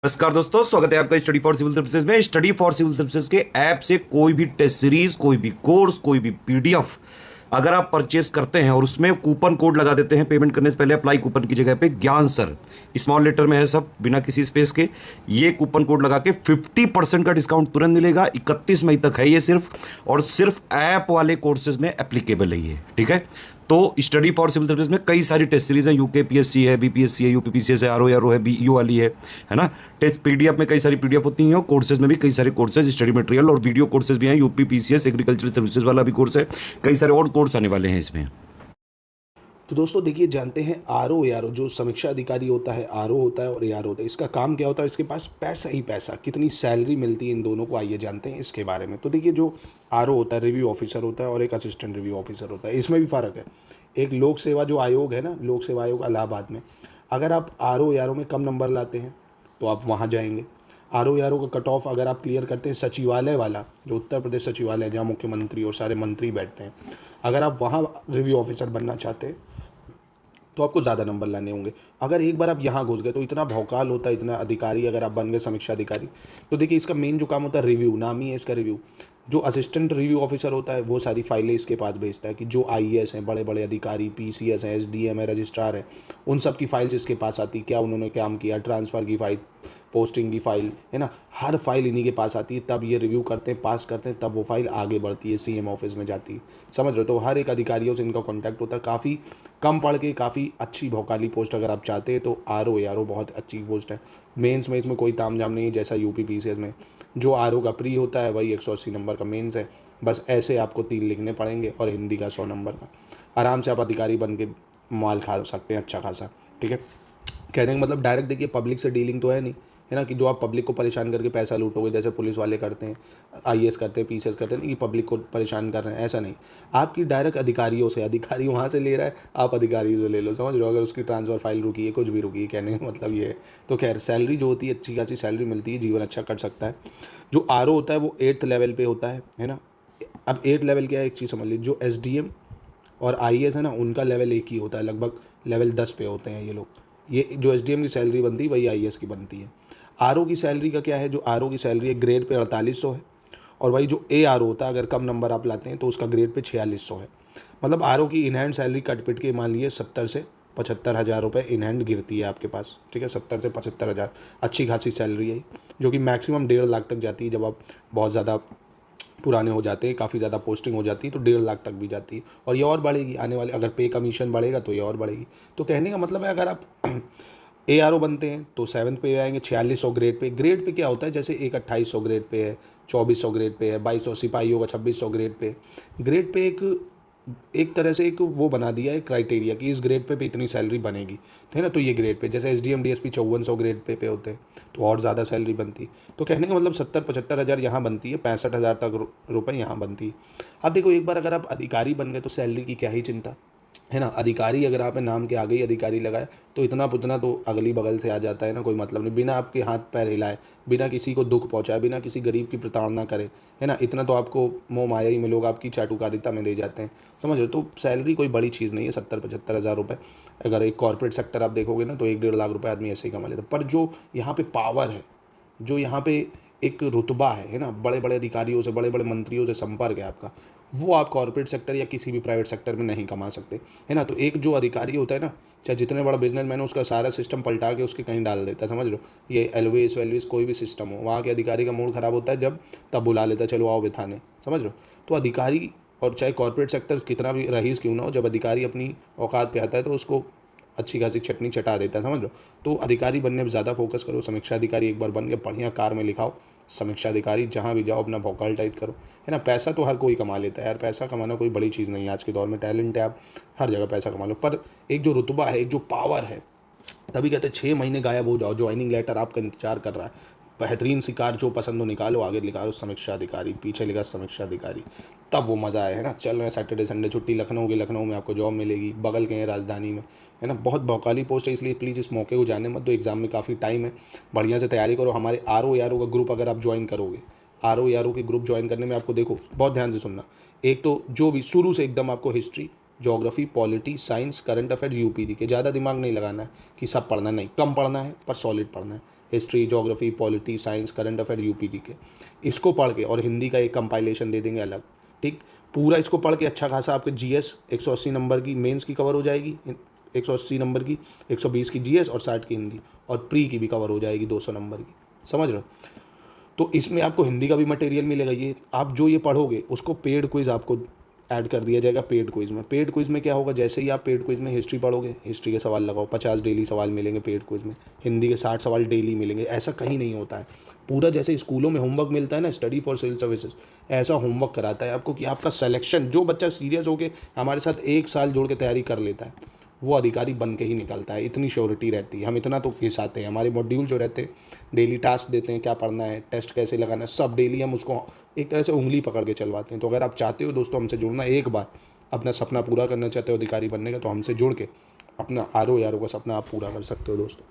नमस्कार दोस्तों, स्वागत है आपका स्टडी फॉर सिविल सर्विसेज में। स्टडी फॉर सिविल सर्विसेज के ऐप से कोई भी टेस्ट सीरीज, कोई भी कोर्स, कोई भी पीडीएफ अगर आप परचेस करते हैं और उसमें कूपन कोड लगा देते हैं पेमेंट करने से पहले, अप्लाई कूपन की जगह पे ज्ञान सर स्मॉल लेटर में है, सब बिना किसी स्पेस के, ये कूपन कोड लगा के 50% का डिस्काउंट तुरंत मिलेगा। 31 मई तक है ये सिर्फ, और सिर्फ ऐप वाले कोर्सेज में एप्लीकेबल है ये, ठीक है। तो स्टडी फॉर सिविल सर्विस में कई सारी टेस्ट सीरीज हैं, यूकेपीएससी है, बीपीएससी है, यूपीपीसीएस है, आरओ है, बीईओ वाली है ना। टेस्ट पीडीएफ में कई सारी पीडीएफ होती हैं, और कोर्सेज में भी कई सारे कोर्सेज, स्टडी मटेरियल और वीडियो कोर्सेज भी हैं। यूपीपीसीएस एग्रीकल्चर सर्विसेज वाला भी कोर्स है, कई सारे और कोर्स आने वाले हैं इसमें। तो दोस्तों देखिए, जानते हैं आरओ एआरओ जो समीक्षा अधिकारी होता है, आरओ होता है और एआरओ होता है, इसका काम क्या होता है, इसके पास पैसा ही पैसा, कितनी सैलरी मिलती है इन दोनों को, आइए जानते हैं इसके बारे में। तो देखिए, जो आरओ होता है रिव्यू ऑफिसर होता है और एक असिस्टेंट रिव्यू ऑफिसर होता है, इसमें भी फ़र्क है। एक लोक सेवा जो आयोग है ना, लोक सेवा आयोग इलाहाबाद में, अगर आप आरओ एआरओ में कम नंबर लाते हैं तो आप वहाँ जाएंगे। आरओ एआरओ का कट ऑफ अगर आप क्लियर करते हैं सचिवालय वाला, जो उत्तर प्रदेश सचिवालय जहाँ मुख्यमंत्री और सारे मंत्री बैठते हैं, अगर आप वहाँ रिव्यू ऑफिसर बनना चाहते हैं तो आपको ज़्यादा नंबर लाने होंगे। अगर एक बार आप यहाँ घुस गए तो इतना भौकाल होता है, इतना अधिकारी अगर आप बन गए समीक्षा अधिकारी, तो देखिए इसका मेन जो काम होता है रिव्यू, नाम ही है इसका रिव्यू। जो असिस्टेंट रिव्यू ऑफिसर होता है वो सारी फाइलें इसके पास भेजता है कि जो आईएएस हैं, बड़े बड़े अधिकारी, पीसीएस हैं, एसडीएम है, रजिस्ट्रार है, उन सब की फाइल्स इसके पास आती है, क्या उन्होंने काम किया, ट्रांसफ़र की फाइल, पोस्टिंग की फाइल, है ना, हर फाइल इन्हीं के पास आती है। तब ये रिव्यू करते हैं, पास करते हैं, तब वो फाइल आगे बढ़ती है, सीएम ऑफिस में जाती है, समझ रहे हो। तो हर एक अधिकारियों से इनका कॉन्टैक्ट होता है। काफ़ी कम पढ़ के काफ़ी अच्छी भौकाली पोस्ट अगर आप चाहते हैं तो आरओ एआरओ बहुत अच्छी पोस्ट है। मेंस में इसमें कोई तामझाम नहीं है, जैसा यूपीपीसीएस में जो आरओ का प्री होता है वही 180 नंबर का मेंस है। बस ऐसे आपको 3 लिखने पड़ेंगे और हिंदी का 100 नंबर का। आराम से आप अधिकारी बन के माल खा सकते हैं अच्छा खासा, ठीक है। कहने का मतलब डायरेक्ट देखिए पब्लिक से डीलिंग तो है नहीं, है ना, कि जो आप पब्लिक को परेशान करके पैसा लूटोगे, जैसे पुलिस वाले करते हैं, आईएएस करते हैं, पीसीएस करते हैं, नहीं कि पब्लिक को परेशान कर रहे हैं, ऐसा नहीं। आपकी डायरेक्ट अधिकारियों से, अधिकारी वहाँ से ले रहा है, आप अधिकारी से ले लो, समझ लो। अगर उसकी ट्रांसफ़र फाइल रुकी है, कुछ भी रुकी है, कहने का मतलब ये है। तो खैर सैलरी जो होती है अच्छी खासी सैलरी मिलती है, जीवन अच्छा कर सकता है। जो आरओ होता है वो 8th लेवल पे होता है ना। अब 8th लेवल क्या है, एक चीज़ समझ लीजिए, जो एसडीएम और आईएएस है ना, उनका लेवल एक ही होता है, लगभग लेवल 10 पे होते हैं ये लोग। ये जो एसडीएम की सैलरी बनती है वही आईएएस की बनती है। आरओ की सैलरी का क्या है, जो आरओ की सैलरी है ग्रेड पे 4800 है, और वही जो एआरओ होता है अगर कम नंबर आप लाते हैं तो उसका ग्रेड पे 4600 है। मतलब आरओ की इन हैंड सैलरी कट पिट के मान लिए 70 से 75 हज़ार रुपये इन हैंड गिरती है आपके पास, ठीक है। 70 से 75 हज़ार अच्छी खासी सैलरी है, जो कि मैक्सिमम 1.5 लाख तक जाती है। जब आप बहुत ज़्यादा पुराने हो जाते हैं, काफ़ी ज़्यादा पोस्टिंग हो जाती है, तो 1.5 लाख तक भी जाती है, और ये और बढ़ेगी आने वाले, अगर पे कमीशन बढ़ेगा तो ये और बढ़ेगी। तो कहने का मतलब है, अगर आप एआरओ बनते हैं तो 7th पे आएंगे, 4600 ग्रेड पे। ग्रेड पे क्या होता है, जैसे एक 2800 ग्रेड पे है, 2400 ग्रेड पे है, 2200 सिपाही होगा, 2600 ग्रेड पे। ग्रेड पे एक तरह से एक वो बना दिया है क्राइटेरिया कि इस ग्रेड पे इतनी सैलरी बनेगी, है ना। तो ये ग्रेड पे, जैसे एसडीएम डीएसपी 5400 ग्रेड पे होते हैं तो और ज़्यादा सैलरी बनती है। तो कहने का मतलब 70-75 हज़ार यहाँ बनती है, 65 हज़ार तक रुपये यहाँ बनती है। अब देखो, एक बार अगर आप अधिकारी बन गए तो सैलरी की क्या ही चिंता, है ना। अधिकारी अगर आपने नाम के आगे ही अधिकारी लगाए तो इतना पुतना तो अगली बगल से आ जाता है ना, कोई मतलब नहीं, बिना आपके हाथ पैर हिलाए, बिना किसी को दुख पहुंचाए, बिना किसी गरीब की प्रताड़ना करे, है ना, इतना तो आपको मोह माया ही में लोग आपकी चाटुकारिता में दे जाते हैं, समझ लो। तो सैलरी कोई बड़ी चीज़ नहीं है, 70-75 हज़ार रुपये। अगर एक कॉर्पोरेट सेक्टर आप देखोगे ना तो 1-1.5 लाख रुपये आदमी ऐसे ही कमा लेता है। पर जो यहाँ पे पावर है, जो यहाँ पे एक रुतबा है ना, बड़े बड़े अधिकारियों से, बड़े बड़े मंत्रियों से संपर्क है आपका, वो आप कॉर्पोरेट सेक्टर या किसी भी प्राइवेट सेक्टर में नहीं कमा सकते, है ना। तो एक जो अधिकारी होता है ना, चाहे जितने बड़ा बिजनेसमैन हो, उसका सारा सिस्टम पलटा के उसके कहीं डाल देता है, समझ लो। ये एलवीस वेलवीस कोई भी सिस्टम हो, वहाँ के अधिकारी का मूड खराब होता है जब, तब बुला लेता है, चलो आओ बिठाने, समझ लो। तो अधिकारी, और चाहे कॉर्पोरेट सेक्टर कितना भी रईस क्यों ना हो, जब अधिकारी अपनी औकात पे आता है तो उसको अच्छी खासी चटनी चटा देता है, समझ लो। तो अधिकारी बनने पर ज़्यादा फोकस करो। समीक्षा अधिकारी एक बार बन के बढ़िया कार में लिखाओ, समीक्षा अधिकारी जहाँ भी जाओ अपना भौकाल टाइट करो, है ना। पैसा तो हर कोई कमा लेता है यार, पैसा कमाना कोई बड़ी चीज़ नहीं है आज के दौर में, टैलेंट है, आप हर जगह पैसा कमा लो। पर एक जो रुतबा है, एक जो पावर है, तभी कहते हैं 6 महीने गायब हो जाओ, ज्वाइनिंग लेटर आपका इंतजार कर रहा है, बेहतरीन शिकार जो पसंद हो निकालो, आगे निकालो समीक्षा अधिकारी, पीछे लिखा समीक्षा अधिकारी, तब वो मज़ा आए, है ना। चल रहे हैं सैटरडे संडे छुट्टी, लखनऊ की, लखनऊ में आपको जॉब मिलेगी, बगल के हैं राजधानी में, है ना। बहुत भौकाली पोस्ट है, इसलिए प्लीज़ इस मौके को जाने मत दो। एग्जाम में काफ़ी टाइम है, बढ़िया से तैयारी करो। हमारे आरओ एआरओ का ग्रुप अगर आप ज्वाइन करोगे, आरओ एआरओ के ग्रुप ज्वाइन करने में आपको देखो, बहुत ध्यान से सुनना, एक तो जो भी शुरू से एकदम आपको history, geography, polity, science, current affair, UPD के ज़्यादा दिमाग नहीं लगाना है कि सब पढ़ना, नहीं, कम पढ़ना है पर सॉलिड पढ़ना है। History, geography, polity, science, current affair, UP के इसको पढ़ के और हिंदी का एक कंपाइलेशन दे देंगे अलग, ठीक। पूरा इसको पढ़ के अच्छा खासा आपके जीएस 180 नंबर की मेंस की कवर हो जाएगी, 180 नंबर की, 120 की जीएस और 60 की हिंदी, और प्री की भी कवर हो जाएगी 200 नंबर की, समझ रहे हो। तो इसमें आपको हिंदी का भी मटेरियल मिलेगा। ये आप जो ये पढ़ोगे उसको पेड क्विज़ आपको ऐड कर दिया जाएगा पेड क्विज़ में। पेड क्विज़ में क्या होगा, जैसे ही आप पेड क्विज़ में हिस्ट्री पढ़ोगे, हिस्ट्री के सवाल लगाओ, 50 डेली सवाल मिलेंगे पेड क्विज़ में, हिंदी के 60 सवाल डेली मिलेंगे। ऐसा कहीं नहीं होता है। पूरा जैसे स्कूलों में होमवर्क मिलता है ना, स्टडी फॉर सिविल सर्विसेज, ऐसा होमवर्क कराता है आपको कि आपका सिलेक्शन, जो बच्चा सीरियस होकर हमारे साथ 1 साल जोड़ के तैयारी कर लेता है वो अधिकारी बन के ही निकलता है। इतनी श्योरिटी रहती है। हम इतना तो घिसाते हैं, हमारे मॉड्यूल जो रहते हैं डेली टास्क देते हैं, क्या पढ़ना है, टेस्ट कैसे लगाना है, सब डेली हम उसको एक तरह से उंगली पकड़ के चलवाते हैं। तो अगर आप चाहते हो दोस्तों हमसे जुड़ना, एक बार अपना सपना पूरा करना चाहते हो अधिकारी बनने का, तो हमसे जुड़ के अपना RO का सपना आप पूरा कर सकते हो दोस्तों।